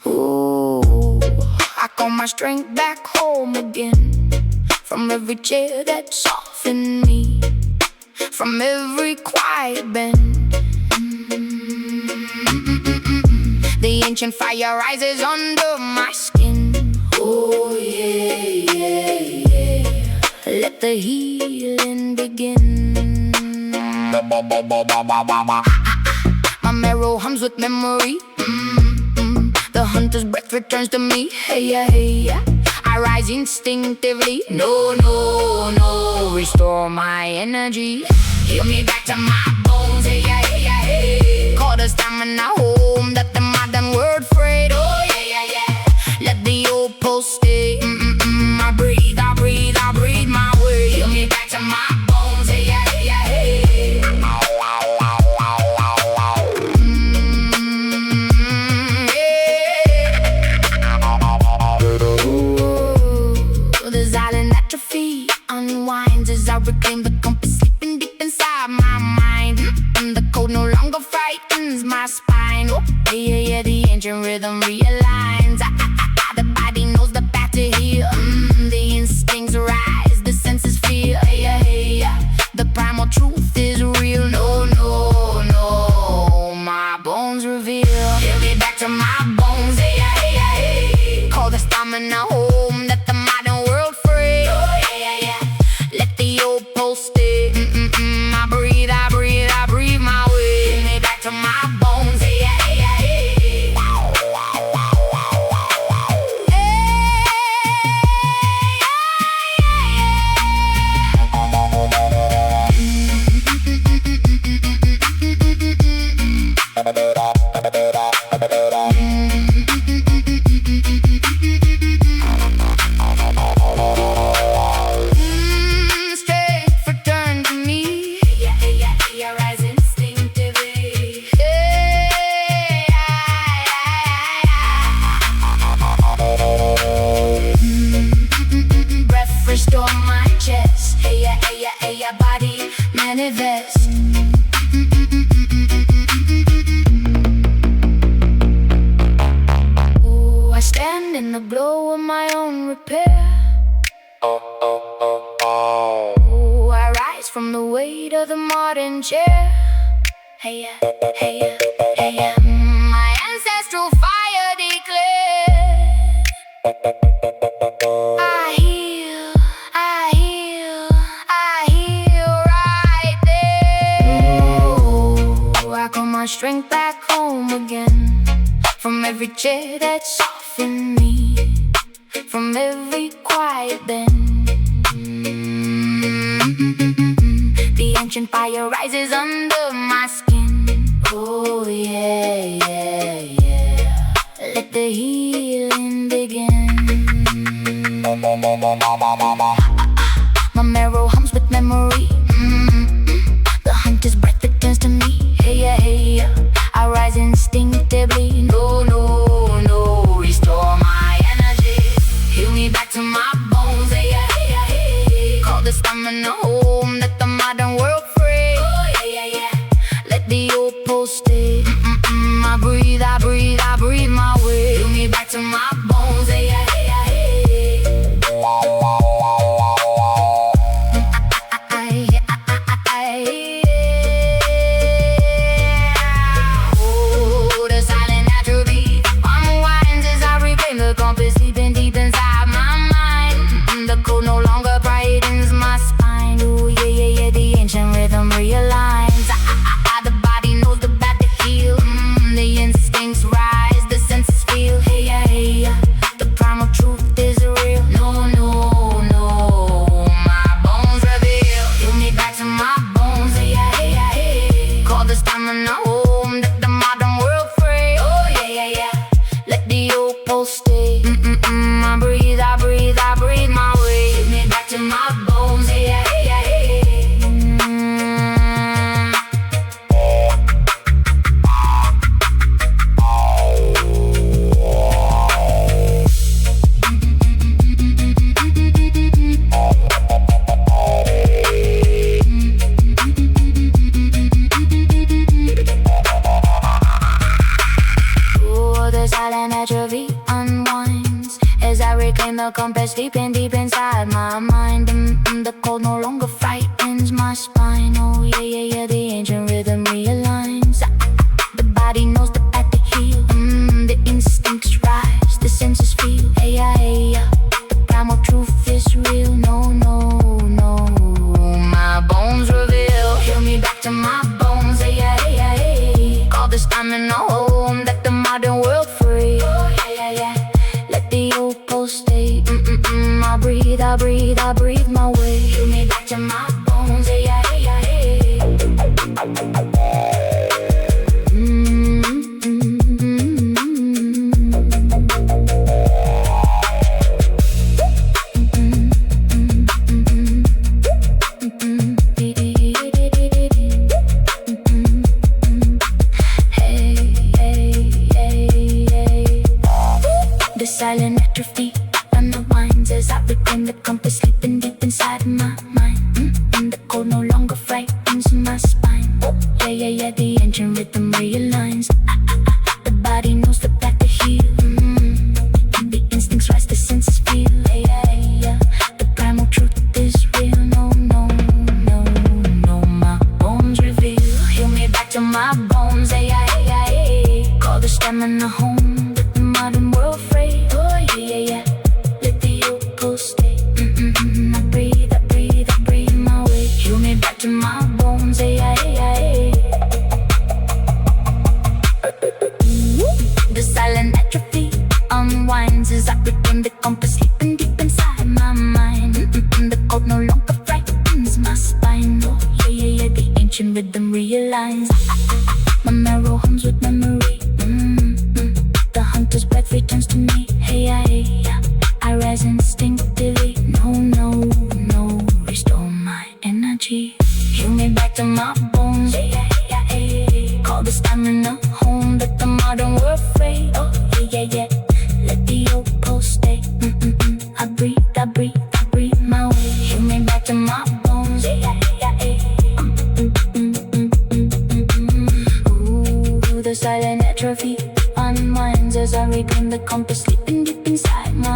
Ooh, I call my strength back home again, from every chair that softened me, from every quiet bend. The ancient fire rises under my skin. Oh yeah, yeah, yeah. Let the healing begin. My marrow hums with memory. The hunter's breath returns to me. Hey yeah, hey yeah. I rise instinctively. No, no, no. Restore my energy. Heal me back to my bones. Hey yeah, hey yeah, hey. Call the stamina home that the modern world afraid. Oh yeah, yeah, yeah. Let the old pulse stay. I breathe, I breathe, I breathe my way. Heal me back to my bones. Hey yeah, hey yeah, hey. Unwinds as I reclaim the compass sleeping deep inside my mind. The code no longer frightens my spine. Oh, yeah, yeah, the ancient rhythm realigns. The body knows the path to heal. The instincts rise, the senses feel. Yeah, yeah, the primal truth is real. No, no, no, my bones reveal. Heal me back to my bones. Yeah, yeah, yeah. Call the stamina home that the modern world free. Oh, yeah, yeah, yeah. Let the old pulse stay. I breathe, I breathe, I breathe my way. Bring me back to my bones. Hey, yeah, hey, yeah, hey. Restore my chest. Hey yeah, hey yeah, hey yeah, body manifest. Ooh, I stand in the glow of my own repair. Ooh, I rise from the weight of the modern chair. Hey yeah, hey yeah, hey yeah. My ancestral fire declared. I heal, I heal, I heal right there. Ooh, I call my strength back home again, from every chair that softened me, from every quiet bend. The ancient fire rises under my skin. Oh yeah, yeah, yeah. Let the healing begin. My marrow hums with memory. The hunter's breath returns to me. Hey yeah, hey yeah. I rise instinctively. No, no, no. Restore my energy. Heal me back to my bones. Hey yeah, hey yeah, hey. Call the stamina home that the modern world free. Oh yeah, yeah, yeah. Let the old pulse stay. I breathe, I breathe, I breathe my way. Heal me back to my bones. Hey yeah, hey yeah, hey. Oh, the silent attribute. I reclaim the compass sleeping deep inside my mind. The cold no longer frightens my spine. Oh yeah, yeah, yeah, the ancient rhythm realigns. The body knows the path to heal. The instincts rise, the senses feel. Hey, yeah, hey, yeah. The primal truth is real. No, no, no. My bones reveal. Heal me back to my bones. Hey, yeah, hey, yeah, hey. Call this time and home. Let the modern world free. Oh, yeah, yeah, yeah. Let the old pulse stay. I breathe, I breathe, I breathe my way. Heal me back to my bones. Hey, yeah, hey, yeah, hey. The silent atrophy unwinds as I reclaim the compass sleeping deep inside my mind. And the cold no longer frightens my spine. Yeah, yeah, yeah, the engine rhythm realigns. The body knows the path to heal. The instincts rise, the senses feel. Yeah, yeah, yeah. The primal truth is real. No, no, no, no. My bones reveal. Heal me back to my bones. Yeah, yeah, yeah, yeah. Call the stamina home. Let the modern world free. Oh yeah, yeah, yeah. Let the old pulse stay. I breathe, I breathe, I breathe my way. Heal me back to my bones. Yeah, yeah, yeah. The silent atrophy unwinds as I reclaim the compass sleeping deep inside my mind. The cold no longer frightens my spine. Oh yeah, yeah, yeah. The ancient rhythm realigns. My marrow hums with memory. The hunter's breath returns to me. Hey, yeah, hey, yeah. I rise and